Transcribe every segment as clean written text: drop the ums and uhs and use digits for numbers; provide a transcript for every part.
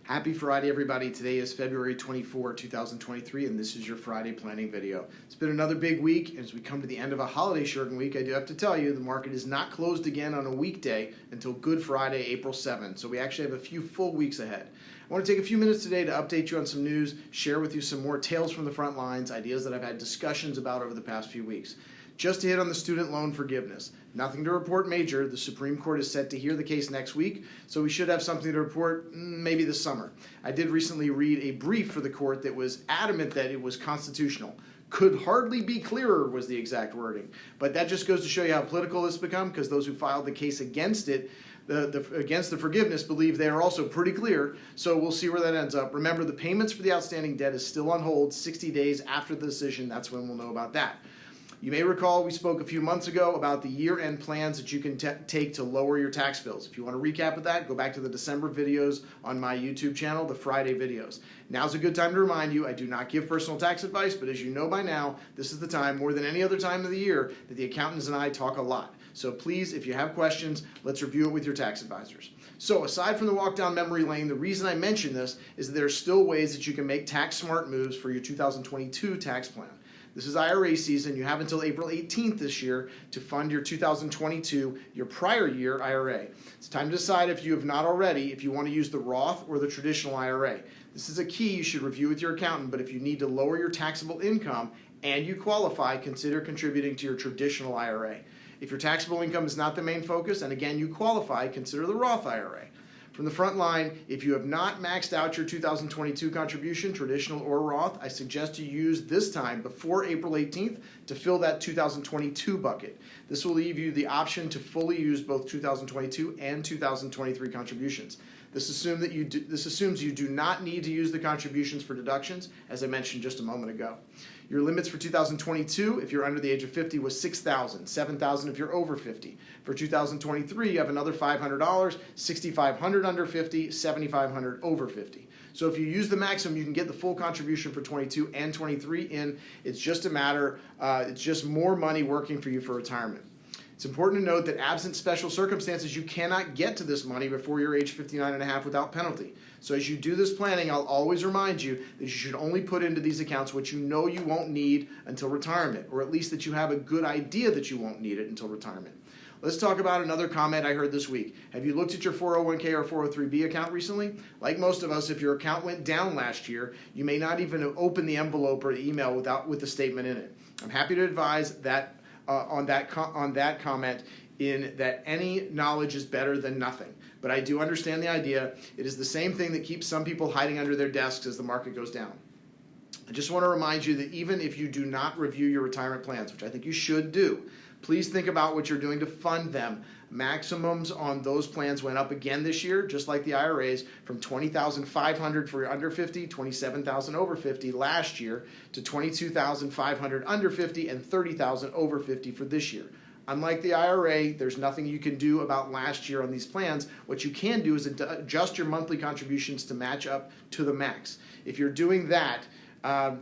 Happy Friday, everybody. Today is February 24, 2023, and this is your Friday planning video. It's been another big week. As we come to the end of a holiday shortened week, I do have to tell you the market is not closed again on a weekday until Good Friday, April 7th. So we actually have a few full weeks ahead. I want to take a few minutes today to update you on some news, share with you some more tales from the front lines, ideas that I've had discussions about over the past few weeks. Just to hit on the student loan forgiveness. Nothing to report major. The Supreme Court is set to hear the case next week, so we should have something to report maybe this summer. I did recently read a brief for the court that was adamant that it was constitutional. Could hardly be clearer was the exact wording. But that just goes to show you how political it's become, because those who filed the case against it, against the forgiveness, believe they are also pretty clear. So we'll see where that ends up. Remember, the payments for the outstanding debt is still on hold 60 days after the decision. That's when we'll know about that. You may recall we spoke a few months ago about the year-end plans that you can take to lower your tax bills. If you want to recap of that, go back to the December videos on my YouTube channel, the Friday videos. Now's a good time to remind you, I do not give personal tax advice, but as you know by now, this is the time, more than any other time of the year, that the accountants and I talk a lot. So please, if you have questions, let's review it with your tax advisors. So aside from the walk down memory lane, the reason I mention this is that there are still ways that you can make tax-smart moves for your 2022 tax plan. This is IRA season. You have until April 18th this year to fund your 2022, your prior year IRA. It's time to decide, if you have not already, if you want to use the Roth or the traditional IRA. This is a key you should review with your accountant, but if you need to lower your taxable income and you qualify, consider contributing to your traditional IRA. If your taxable income is not the main focus, and again you qualify, consider the Roth IRA. From the front line, if you have not maxed out your 2022 contribution, traditional or Roth, I suggest you use this time before April 18th to fill that 2022 bucket. This will leave you the option to fully use both 2022 and 2023 contributions. This assumes you do not need to use the contributions for deductions, as I mentioned just a moment ago. Your limits for 2022, if you're under the age of 50, was $6,000, $7,000 if you're over 50. For 2023, you have another $500, $6,500 under 50, $7,500 over 50. So if you use the maximum, you can get the full contribution for 22 and 23 in. It's just a matter, it's just more money working for you for retirement. It's important to note that absent special circumstances, you cannot get to this money before you're age 59 and a half without penalty. So as you do this planning, I'll always remind you that you should only put into these accounts what you know you won't need until retirement, or at least that you have a good idea that you won't need it until retirement. Let's talk about another comment I heard this week. Have you looked at your 401k or 403b account recently? Like most of us, if your account went down last year, you may not even open the envelope or the email with the statement in it. I'm happy to advise that on that comment in that any knowledge is better than nothing. But I do understand the idea. It is the same thing that keeps some people hiding under their desks as the market goes down. I just want to remind you that even if you do not review your retirement plans, which I think you should do, please think about what you're doing to fund them. Maximums on those plans went up again this year, just like the IRAs, from $20,500 for under 50, $27,000 over 50 last year, to $22,500 under 50 and $30,000 over 50 for this year. Unlike the IRA, there's nothing you can do about last year on these plans. What you can do is adjust your monthly contributions to match up to the max. If you're doing that,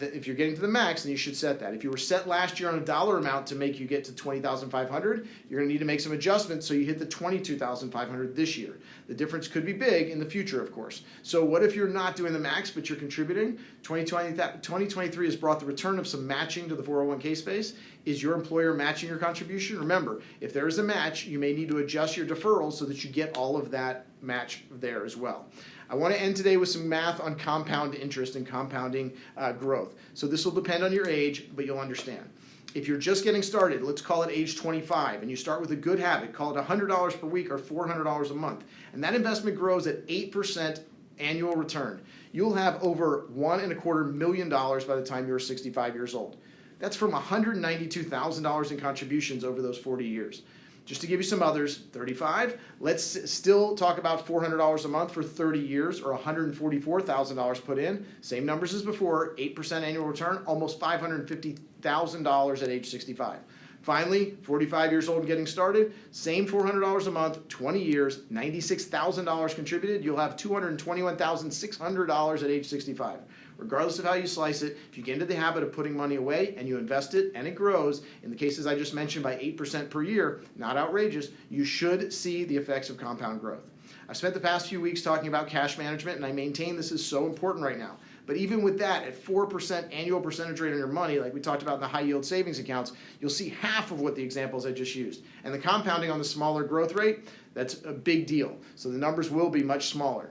if you're getting to the max, then you should set that. If you were set last year on a dollar amount to make you get to $20,500, you're going to need to make some adjustments so you hit the $22,500 this year. The difference could be big in the future, of course. So what if you're not doing the max, but you're contributing? 2023 has brought the return of some matching to the 401k space. Is your employer matching your contribution? Remember, if there is a match, you may need to adjust your deferrals so that you get all of that match there as well. I want to end today with some math on compound interest and compounding growth. So this will depend on your age, but you'll understand. If you're just getting started, let's call it age 25, and you start with a good habit, call it $100 per week or $400 a month, and that investment grows at 8% annual return, you'll have over $1.25 million by the time you're 65 years old. That's from $192,000 in contributions over those 40 years. Just to give you some others, 35, let's still talk about $400 a month for 30 years or $144,000 put in. Same numbers as before, 8% annual return, almost $550,000 at age 65. Finally, 45 years old and getting started, same $400 a month, 20 years, $96,000 contributed. You'll have $221,600 at age 65. Regardless of how you slice it, if you get into the habit of putting money away and you invest it and it grows, in the cases I just mentioned by 8% per year, not outrageous, you should see the effects of compound growth. I've spent the past few weeks talking about cash management, and I maintain this is so important right now. But even with that, at 4% annual percentage rate on your money, like we talked about in the high yield savings accounts, you'll see half of what the examples I just used. And the compounding on the smaller growth rate, that's a big deal. So the numbers will be much smaller.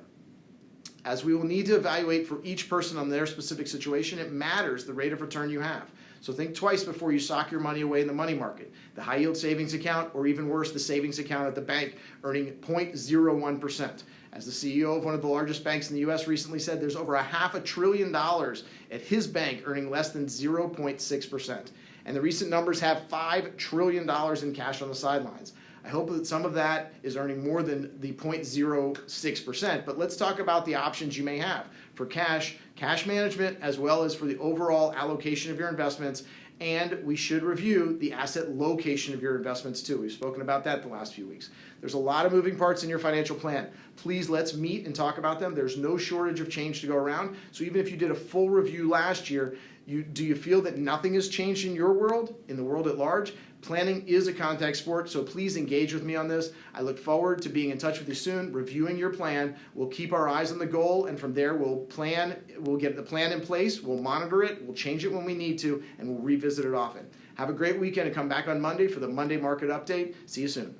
As we will need to evaluate for each person on their specific situation, it matters the rate of return you have. So think twice before you sock your money away in the money market. The high yield savings account, or even worse, the savings account at the bank, earning 0.01%. As the CEO of one of the largest banks in the U.S. recently said, there's over $500 billion at his bank earning less than 0.6%. And the recent numbers have $5 trillion in cash on the sidelines. I hope that some of that is earning more than the 0.06%, but let's talk about the options you may have for cash management, as well as for the overall allocation of your investments. And we should review the asset location of your investments too. We've spoken about that the last few weeks. There's a lot of moving parts in your financial plan. Please let's meet and talk about them. There's no shortage of change to go around. So even if you did a full review last year, do you feel that nothing has changed in your world, in the world at large? Planning is a contact sport, so please engage with me on this. I look forward to being in touch with you soon, reviewing your plan. We'll keep our eyes on the goal, and from there we'll get the plan in place, we'll monitor it, we'll change it when we need to, and we'll revisit it often. Have a great weekend and come back on Monday for the Monday Market Update. See you soon.